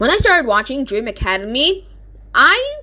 When I started watching Dream Academy, I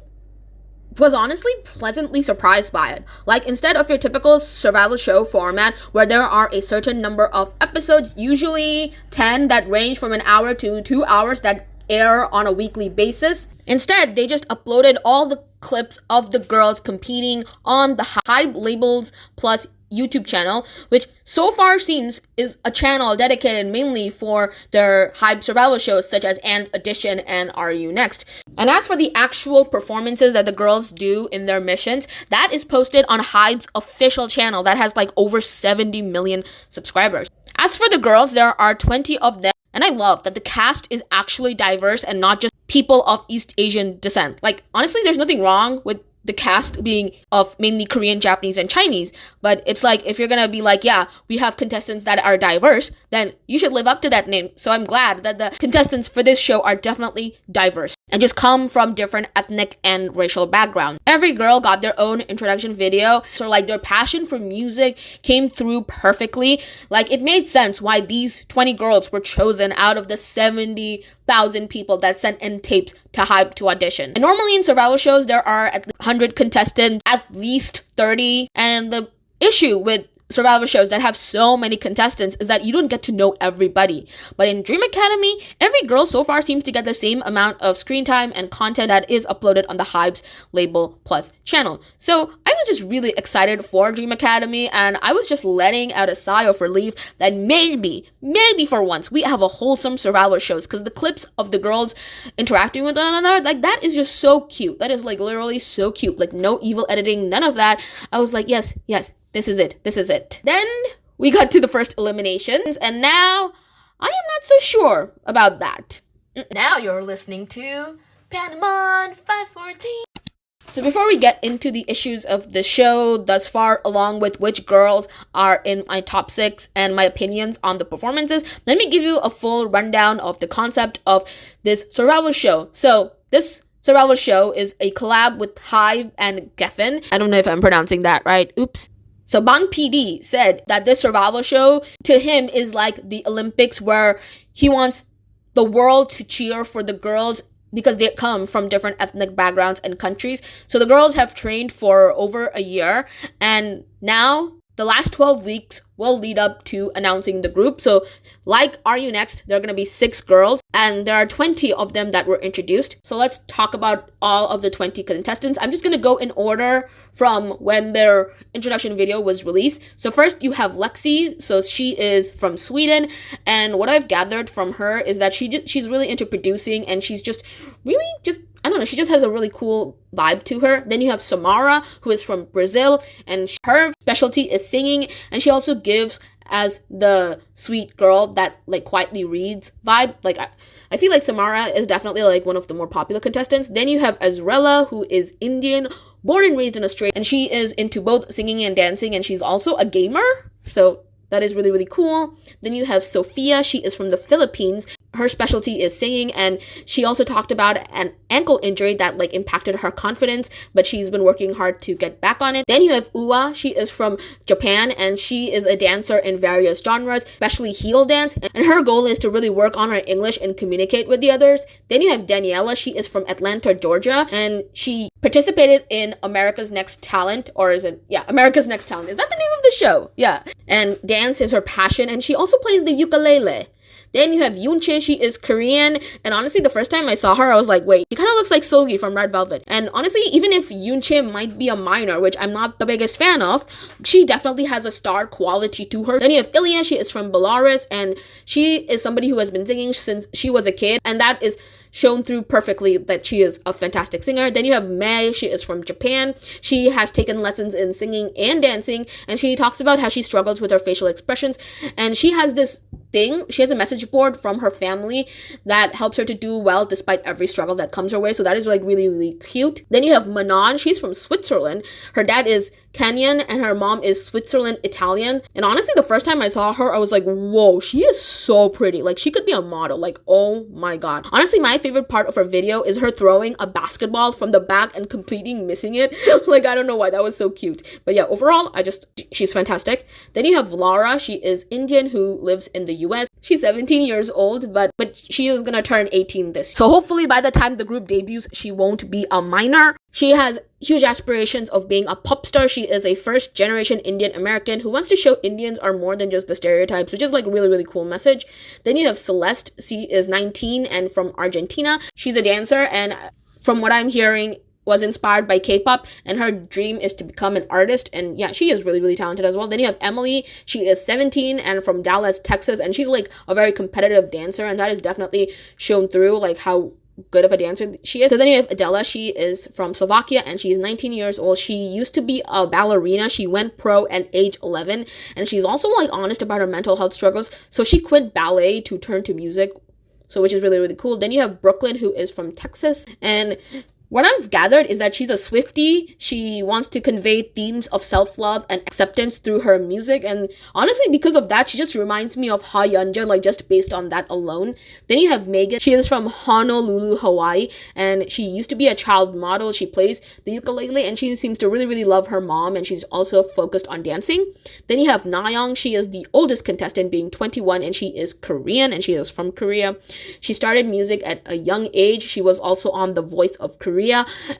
was honestly pleasantly surprised by it. Like, instead of your typical survival show format where there are a certain number of episodes, usually 10 that range from an hour to 2 hours that air on a weekly basis, instead they just uploaded all the clips of the girls competing on the HYBE labels plus YouTube channel, which so far seems is a channel dedicated mainly for their HYBE survival shows such as And Edition and Are You Next. And as for the actual performances that the girls do in their missions, that is posted on HYBE's official channel that has like over 70 million subscribers. As for the girls, there are 20 of them, and I love that the cast is actually diverse and not just people of East Asian descent. Like, honestly, there's nothing wrong with the cast being of mainly Korean, Japanese, and Chinese. But it's like, if you're gonna be like, yeah, we have contestants that are diverse, then you should live up to that name. So I'm glad that the contestants for this show are definitely diverse and just come from different ethnic and racial backgrounds. Every girl got their own introduction video, so like their passion for music came through perfectly. Like, it made sense why these 20 girls were chosen out of the 70,000 people that sent in tapes to HYBE to audition. And normally in survival shows, there are at least 100 contestants, at least 30, and the issue with survival shows that have so many contestants is that you don't get to know everybody. But in Dream Academy, every girl so far seems to get the same amount of screen time and content that is uploaded on the HYBE's Label Plus channel. So I was just really excited for Dream Academy, and I was just letting out a sigh of relief that maybe for once, we have a wholesome survival shows, because the clips of the girls interacting with one another, like, that is just so cute. That is like literally so cute. Like, no evil editing, none of that. I was like, yes, this is it. Then we got to the first eliminations, and now I am not so sure about that. Now you're listening to Panamon 514. So before we get into the issues of the show thus far, along with which girls are in my top 6 and my opinions on the performances, let me give you a full rundown of the concept of this survival show. So this survival show is a collab with HYBE and Geffen. I don't know if I'm pronouncing that right. Oops. So Bang PD said that this survival show to him is like the Olympics, where he wants the world to cheer for the girls because they come from different ethnic backgrounds and countries. So the girls have trained for over a year, and now the last 12 weeks will lead up to announcing the group. So like Are You Next, there are going to be 6 girls, and there are 20 of them that were introduced. So let's talk about all of the 20 contestants. I'm just going to go in order from when their introduction video was released. So first you have Lexi. So she is from Sweden, and what I've gathered from her is that she's really into producing, and she's just really I don't know, she just has a really cool vibe to her. Then you have Samara, who is from Brazil, and her specialty is singing, and she also gives as the sweet girl that like quietly reads vibe. Like, I feel like Samara is definitely like one of the more popular contestants. Then you have Azrella, who is Indian, born and raised in Australia, and she is into both singing and dancing, and she's also a gamer. So that is really, really cool. Then you have Sophia. She is from the Philippines. Her specialty is singing, and she also talked about an ankle injury that like impacted her confidence, but she's been working hard to get back on it. Then you have Uwa. She is from Japan, and she is a dancer in various genres, especially heel dance, and her goal is to really work on her English and communicate with the others. Then you have Daniela. She is from Atlanta, Georgia, and she participated in America's Next Talent, or is it? Yeah, America's Next Talent. Is that the name of the show? Yeah. And dance is her passion, and she also plays the ukulele. Then you have Yoonche. She is Korean, and honestly, the first time I saw her, I was like, wait, she kind of looks like Sogi from Red Velvet. And honestly, even if Yoonche might be a minor, which I'm not the biggest fan of, she definitely has a star quality to her. Then you have Ilya. She is from Belarus, and she is somebody who has been singing since she was a kid, and that is shown through perfectly that she is a fantastic singer. Then you have Mei. She is from Japan. She has taken lessons in singing and dancing, and she talks about how she struggles with her facial expressions, and she has this thing. She has a message board from her family that helps her to do well despite every struggle that comes her way. So that is like really, really cute. Then you have Manon. She's from Switzerland. Her dad is Kenyan and her mom is Switzerland Italian. And honestly, the first time I saw her, I was like, whoa, she is so pretty. Like, she could be a model. Like, oh my god. Honestly, my favorite part of her video is her throwing a basketball from the back and completely missing it. Like, I don't know why. That was so cute. But yeah, overall, she's fantastic. Then you have Laura. She is Indian who lives in the US. She's 17 years old, but she is gonna turn 18 this year. So hopefully by the time the group debuts, she won't be a minor. She has huge aspirations of being a pop star. She is a first generation Indian American who wants to show Indians are more than just the stereotypes, which is like really, really cool message. Then you have Celeste. She is 19 and from Argentina. She's a dancer, and from what I'm hearing, was inspired by K-pop, and her dream is to become an artist. And yeah, she is really, really talented as well. Then you have Emily. She is 17 and from Dallas, Texas, and she's like a very competitive dancer, and that is definitely shown through like how good of a dancer she is. So then you have Adela. She is from Slovakia and she is 19 years old. She used to be a ballerina. She went pro at age 11, and she's also like honest about her mental health struggles. So she quit ballet to turn to music, so which is really, really cool. Then you have Brooklyn, who is from Texas, and what I've gathered is that she's a Swiftie. She wants to convey themes of self-love and acceptance through her music. And honestly, because of that, she just reminds me of Ha Yeonjun, like just based on that alone. Then you have Megan. She is from Honolulu, Hawaii, and she used to be a child model. She plays the ukulele, and she seems to really, really love her mom, and she's also focused on dancing. Then you have Nayoung. She is the oldest contestant, being 21, and she is Korean, and she is from Korea. She started music at a young age. She was also on The Voice of Korea.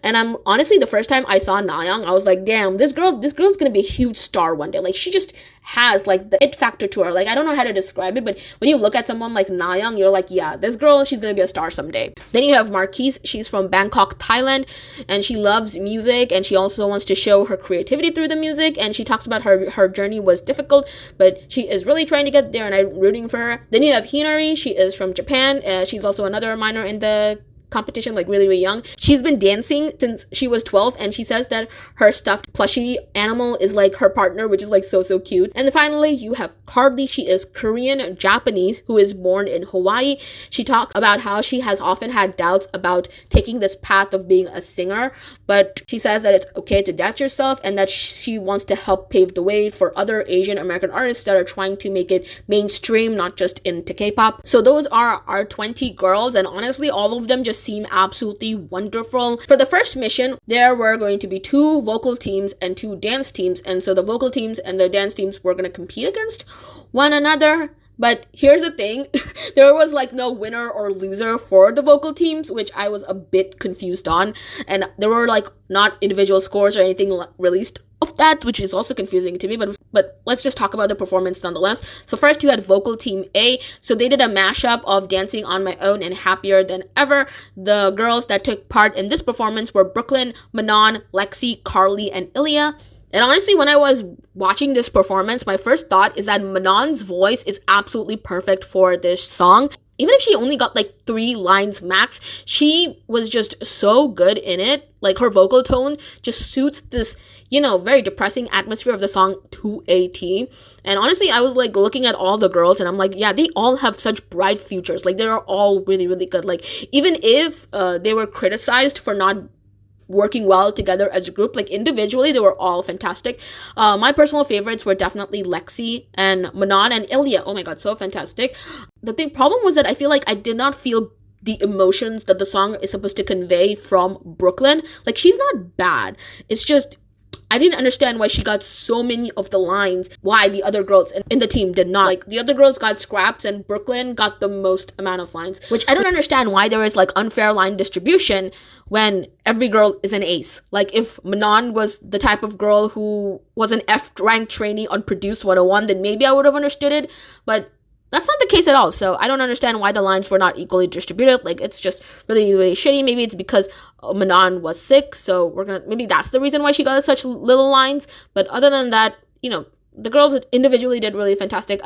And I'm honestly, the first time I saw Nayoung, I was like, damn, this girl's gonna be a huge star one day. Like, she just has like the it factor to her. Like, I don't know how to describe it, but when you look at someone like Nayoung, you're like, yeah, this girl, she's gonna be a star someday. Then you have Marquise. She's from Bangkok, Thailand, and she loves music, and she also wants to show her creativity through the music. And she talks about her journey was difficult, but she is really trying to get there, and I'm rooting for her. Then you have Hinari. She is from Japan. She's also another minor in the competition, like really, really young. She's been dancing since she was 12, and she says that her stuffed plushie animal is like her partner, which is like so cute. And then finally you have Carly. She is Korean Japanese who is born in Hawaii. She talks about how she has often had doubts about taking this path of being a singer, but she says that it's okay to doubt yourself, and that she wants to help pave the way for other Asian American artists that are trying to make it mainstream, not just into K-pop. So those are our 20 girls, and honestly all of them just seem absolutely wonderful. For the first mission, there were going to be 2 vocal teams and 2 dance teams, and so the vocal teams and the dance teams were going to compete against one another. But here's the thing, there was like no winner or loser for the vocal teams, which I was a bit confused on, and there were like not individual scores or anything released of that, which is also confusing to me, but let's just talk about the performance nonetheless. So first you had vocal team A. So they did a mashup of Dancing on My Own and Happier Than Ever. The girls that took part in this performance were Brooklyn, Manon, Lexi, Carly, and Ilya. And honestly, when I was watching this performance, my first thought is that Manon's voice is absolutely perfect for this song. Even if she only got like 3 lines max, she was just so good in it. Like, her vocal tone just suits this, very depressing atmosphere of the song to a T. And honestly, I was like looking at all the girls and I'm like, yeah, they all have such bright futures. Like, they are all really, really good. Like, even if they were criticized for not working well together as a group, like individually they were all fantastic. My personal favorites were definitely Lexi and Manon and Ilya. Oh my god, so fantastic. The problem was that I feel like I did not feel the emotions that the song is supposed to convey from Brooklyn. Like, she's not bad, it's just I didn't understand why she got so many of the lines, why the other girls in the team did not. Like, the other girls got scraps and Brooklyn got the most amount of lines, which I don't understand why there is like unfair line distribution when every girl is an ace. Like, if Manon was the type of girl who was an F-rank trainee on Produce 101, then maybe I would have understood it, but that's not the case at all. So I don't understand why the lines were not equally distributed. Like, it's just really, really shitty. Maybe it's because Manon was sick, so maybe that's the reason why she got such little lines. But other than that, the girls individually did really fantastic.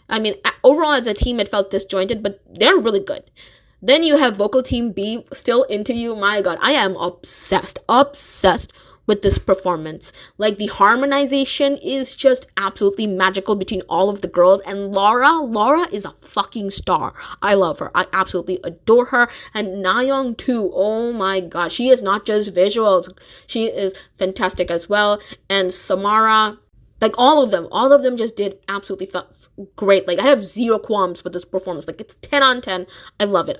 I mean, overall as a team, it felt disjointed, but they're really good. Then you have vocal team B, Still Into You. My god, I am obsessed with this performance. Like, the harmonization is just absolutely magical between all of the girls, and Laura is a fucking star. I love her. I absolutely adore her. And Nayoung too. Oh my god, she is not just visuals, she is fantastic as well. And Samara, Like all of them just did absolutely great. Like I have zero qualms with this performance. Like it's 10 on 10. I love it.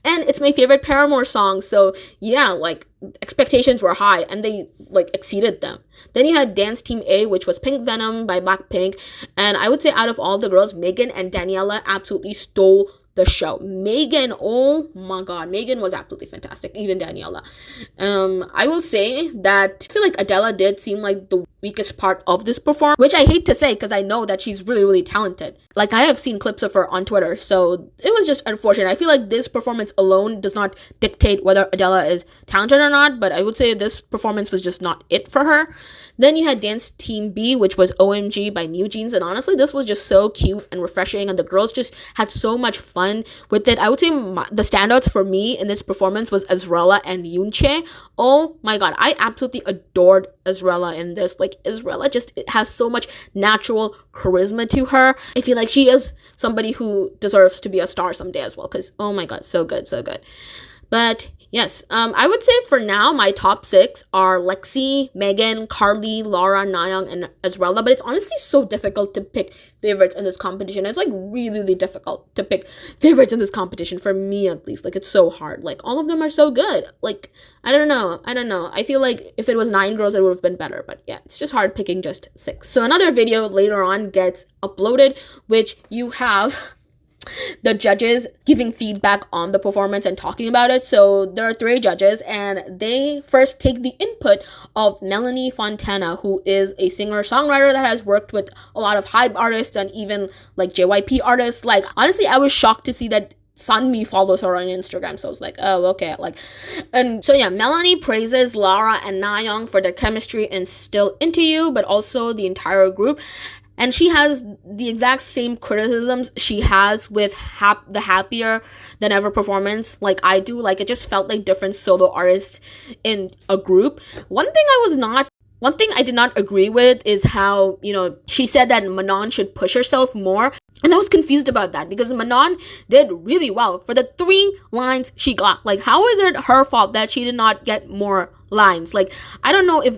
And it's my favorite Paramore song. So yeah, like expectations were high and they like exceeded them. Then you had Dance Team A, which was Pink Venom by Blackpink. And I would say out of all the girls, Megan and Daniela absolutely stole the show. Megan, oh my god, Megan was absolutely fantastic. Even Daniela. I will say that I feel like Adela did seem like the weakest part of this performance, which I hate to say because I know that she's really, really talented. Like I have seen clips of her on Twitter, so it was just unfortunate. I feel like this performance alone does not dictate whether Adela is talented or not, but I would say this performance was just not it for her. Then you had Dance Team B, which was OMG by New Jeans, and honestly, this was just so cute and refreshing, and the girls just had so much fun with it. I would say the standouts for me in this performance was Azrella and Yoonchae. Oh my god, I absolutely adored Azrella in this. Like Azrella just has so much natural charisma to her. I feel like she is somebody who deserves to be a star someday as well, because oh my god, so good. But yes, I would say for now, my top 6 are Lexi, Megan, Carly, Laura, Nayoung, and Azrella. But it's honestly so difficult to pick favorites in this competition. It's like really, really difficult to pick favorites in this competition, for me at least. Like it's so hard. Like all of them are so good. Like, I don't know. I feel like if it was 9 girls, it would have been better. But yeah, it's just hard picking just 6. So another video later on gets uploaded, which you have the judges giving feedback on the performance and talking about it. So there are 3 judges, and they first take the input of Melanie Fontana, who is a singer-songwriter that has worked with a lot of HYBE artists and even like JYP artists. Like honestly, I was shocked to see that Sunmi follows her on Instagram, so I was like, oh, okay. Like, and so yeah, Melanie praises Lara and Nayoung for their chemistry in Still Into You, but also the entire group. And she has the exact same criticisms she has with the Happier Than Ever performance, like I do. Like, it just felt like different solo artists in a group. One thing I did not agree with is how, she said that Manon should push herself more. And I was confused about that because Manon did really well for the 3 lines she got. Like, how is it her fault that she did not get more lines? Like, I don't know if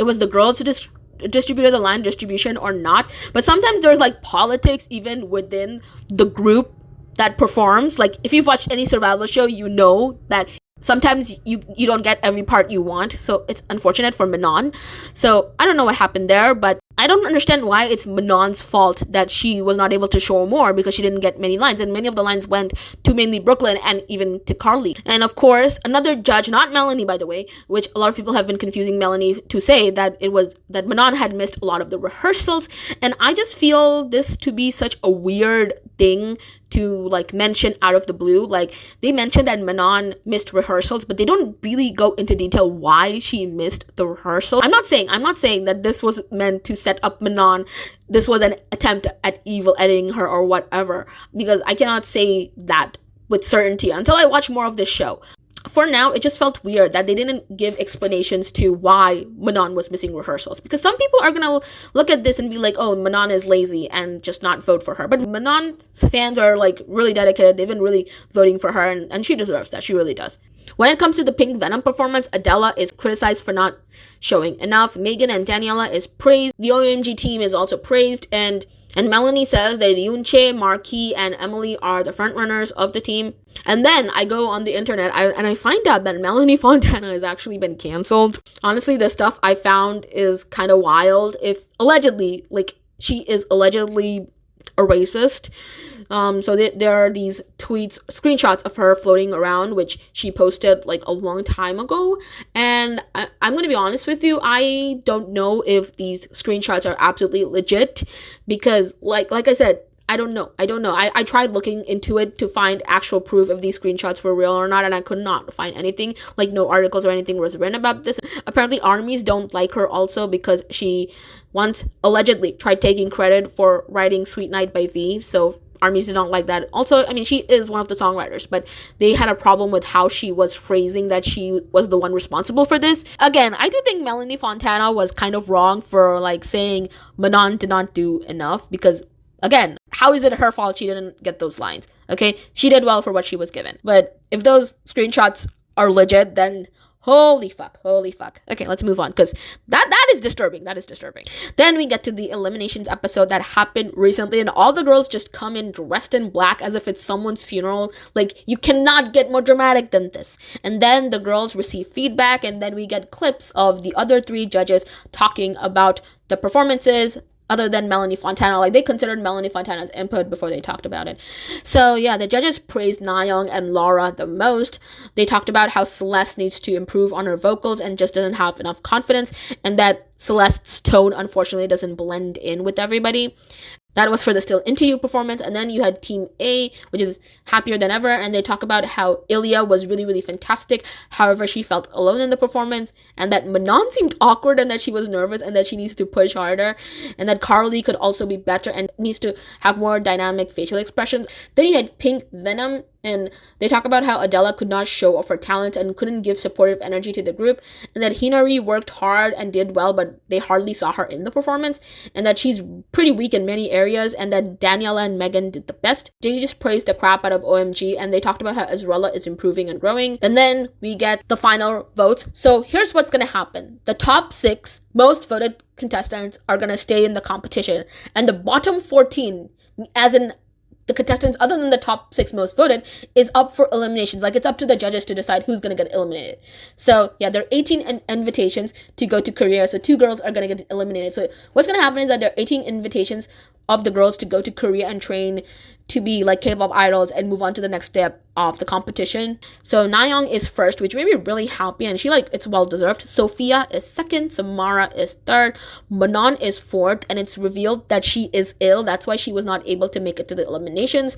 it was the girls who distributed the line distribution or not, but sometimes there's like politics even within the group that performs. Like if you've watched any survival show, you know that sometimes you don't get every part you want, so it's unfortunate for Manon. So I don't know what happened there, but I don't understand why it's Manon's fault that she was not able to show more, because she didn't get many lines, and many of the lines went to mainly Brooklyn and even to Carly. And of course, another judge, not Melanie by the way, which a lot of people have been confusing Melanie to say that that Manon had missed a lot of the rehearsals, and I just feel this to be such a weird thing to like mention out of the blue. Like they mentioned that Manon missed rehearsals, but they don't really go into detail why she missed the rehearsal. I'm not saying that this was meant to set up Manon. This was an attempt at evil editing her or whatever, because I cannot say that with certainty until I watch more of this show. For now, it just felt weird that they didn't give explanations to why Manon was missing rehearsals, because some people are gonna look at this and be like, oh, Manon is lazy and just not vote for her. But Manon's fans are like really dedicated. They've been really voting for her, and she deserves that. She really does. When it comes to the Pink Venom performance, Adela is criticized for not showing enough. Megan and Daniela is praised. The OMG team is also praised, and Melanie says that Yoonchae, Marquis, and Emily are the front runners of the team. And then I go on the internet and I find out that Melanie Fontana has actually been canceled. Honestly, the stuff I found is kind of wild. If allegedly, like, she is allegedly a racist. So there are these tweets, screenshots of her floating around, which she posted like a long time ago. And I'm going to be honest with you, I don't know if these screenshots are absolutely legit, because like I said, I don't know. I tried looking into it to find actual proof if these screenshots were real or not, and I could not find anything. Like, no articles or anything was written about this. Apparently, armies don't like her also because she once allegedly tried taking credit for writing Sweet Night by V. So armies did not like that. Also, I mean, she is one of the songwriters, but they had a problem with how she was phrasing that she was the one responsible for this. Again, I do think Melanie Fontana was kind of wrong for like saying Manon did not do enough, because again, how is it her fault she didn't get those lines? Okay, she did well for what she was given. But if those screenshots are legit, then Holy fuck. Okay, let's move on, because that is disturbing. Then we get to the eliminations episode that happened recently, and all the girls just come in dressed in black as if it's someone's funeral. Like, you cannot get more dramatic than this. And then the girls receive feedback, and then we get clips of the other 3 judges talking about the performances, other than Melanie Fontana. Like, they considered Melanie Fontana's input before they talked about it. So yeah, the judges praised Nayoung and Laura the most. They talked about how Celeste needs to improve on her vocals and just doesn't have enough confidence, and that Celeste's tone unfortunately doesn't blend in with everybody. That was for the Still Into You performance. And then you had Team A, which is Happier Than Ever, and they talk about how Ilya was really, really fantastic. However, she felt alone in the performance, and that Manon seemed awkward, and that she was nervous, and that she needs to push harder, and that Carly could also be better and needs to have more dynamic facial expressions. Then you had Pink Venom, and they talk about how Adela could not show off her talent and couldn't give supportive energy to the group, and that Hinari worked hard and did well, but they hardly saw her in the performance, and that she's pretty weak in many areas, and that Daniela and Megan did the best. They just praised the crap out of OMG, and they talked about how Azrella is improving and growing. And then we get the final votes. So here's what's gonna happen. The top 6 most voted contestants are gonna stay in the competition, and the bottom 14, as in the contestants other than the top 6 most voted, is up for eliminations. Like, it's up to the judges to decide who's going to get eliminated. So yeah, there are 18 invitations to go to Korea. So 2 girls are going to get eliminated. So what's going to happen is that there are 18 invitations of the girls to go to Korea and train to be like K-pop idols and move on to the next step of the competition. So Nayoung is first, which made me really happy, and she, like, it's well deserved. Sophia is second, Samara is third, Manon is fourth, and it's revealed that she is ill. That's why she was not able to make it to the eliminations,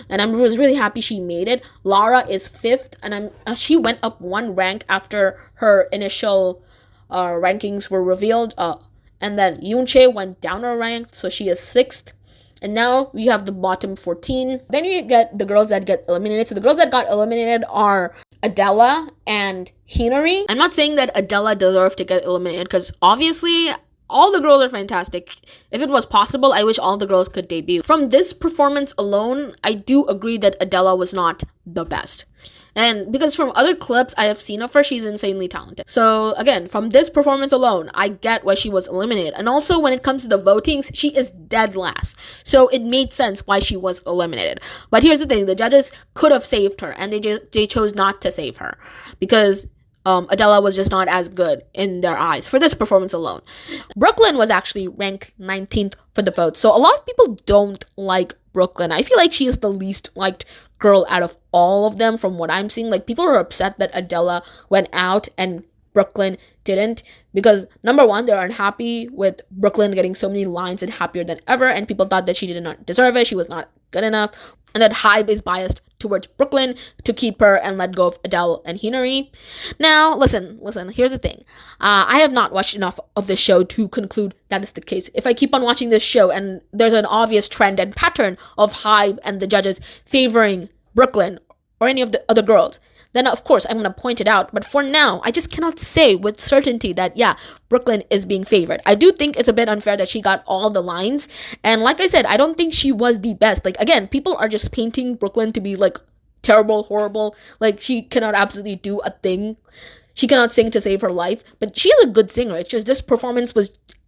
and I was really happy she made it. Lara is fifth, and she went up 1 rank after her initial rankings were revealed. And then Yoonchae went down a rank, so she is 6th. And now we have the bottom 14. Then you get the girls that get eliminated. So the girls that got eliminated are Adela and Hinari. I'm not saying that Adela deserved to get eliminated, because obviously all the girls are fantastic. If it was possible, I wish all the girls could debut. From this performance alone, I do agree that Adela was not the best. And because from other clips I have seen of her, she's insanely talented. So again, from this performance alone, I get why she was eliminated. And also when it comes to the votings, she is dead last. So it made sense why she was eliminated. But here's the thing, the judges could have saved her, and they chose not to save her, because Adela was just not as good in their eyes for this performance alone. Brooklyn was actually ranked 19th for the vote. So a lot of people don't like Brooklyn. I feel like she is the least liked girl out of all of them from what I'm seeing. Like, people are upset that Adela went out and Brooklyn didn't, because number one, they're unhappy with Brooklyn getting so many lines and Happier Than Ever, and people thought that she did not deserve it, she was not good enough, and that HYBE is biased towards Brooklyn to keep her and let go of Adele and Hinari. Now, listen, here's the thing. I have not watched enough of this show to conclude that is the case. If I keep on watching this show and there's an obvious trend and pattern of HYBE and the judges favoring Brooklyn or any of the other girls, then of course I'm going to point it out. But for now, I just cannot say with certainty that, yeah, Brooklyn is being favored. I do think it's a bit unfair that she got all the lines. And like I said, I don't think she was the best. Like, again, people are just painting Brooklyn to be like terrible, horrible. Like, she cannot absolutely do a thing. She cannot sing to save her life. But she is a good singer. It's just this performance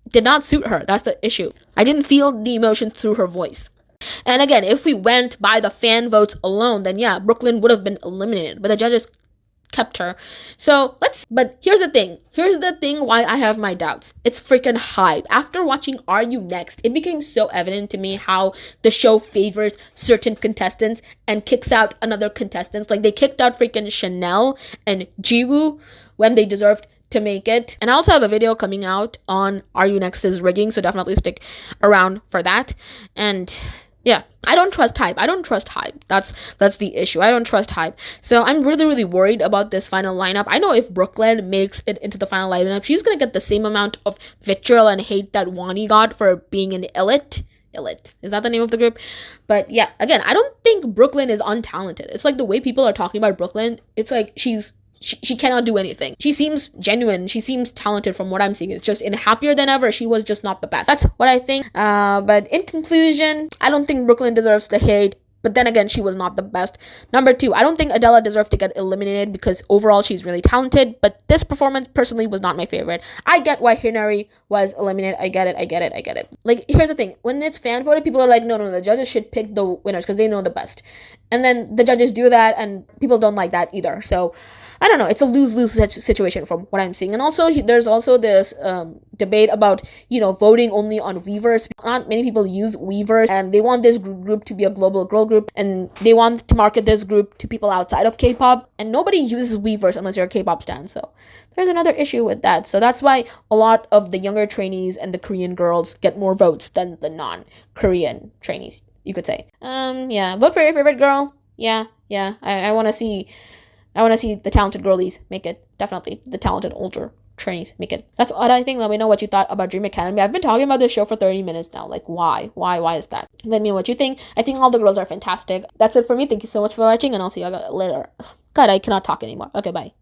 did not suit her. That's the issue. I didn't feel the emotion through her voice. And again, if we went by the fan votes alone, then yeah, Brooklyn would have been eliminated, but the judges kept her. But here's the thing why I have my doubts. It's freaking HYBE. After watching Are You Next, it became so evident to me how the show favors certain contestants and kicks out another contestants. Like, they kicked out freaking Chanel and Jiwoo when they deserved to make it. And I also have a video coming out on Are You Next's rigging, so definitely stick around for that. And yeah, I don't trust HYBE. That's the issue. I don't trust HYBE. So I'm really, really worried about this final lineup. I know if Brooklyn makes it into the final lineup, she's gonna get the same amount of vitriol and hate that Wani got for being an elite. Is that the name of the group? But yeah, again, I don't think Brooklyn is untalented. It's like the way people are talking about Brooklyn, it's like she cannot do anything. She seems genuine. She seems talented from what I'm seeing. It's just in Happier Than Ever, she was just not the best. That's what I think. But in conclusion, I don't think Brooklyn deserves the hate. But then again, she was not the best. Number 2, I don't think Adela deserved to get eliminated because overall she's really talented, but this performance personally was not my favorite. I get why Hinari was eliminated. I get it. Like, here's the thing. When it's fan voted, people are like, no, the judges should pick the winners because they know the best. And then the judges do that, and people don't like that either. So, I don't know. It's a lose-lose situation from what I'm seeing. And also, there's also this debate about, voting only on Weavers. Not many people use Weavers, and they want this group to be a global girl group, and they want to market this group to people outside of K-pop, and nobody uses Weavers unless you're a K-pop stan. So there's another issue with that. So that's why a lot of the younger trainees and the Korean girls get more votes than the non-Korean trainees, you could say. Yeah, vote for your favorite girl. Yeah. I want to see the talented girlies make it. Definitely the talented older trainees make it. That's what I think. Let me know what you thought about Dream Academy. I've been talking about this show for 30 minutes now. Like, why is that? Let me know what you think. I think all the girls are fantastic. That's it for me. Thank you so much for watching, and I'll see you later. God, I cannot talk anymore. Okay, bye.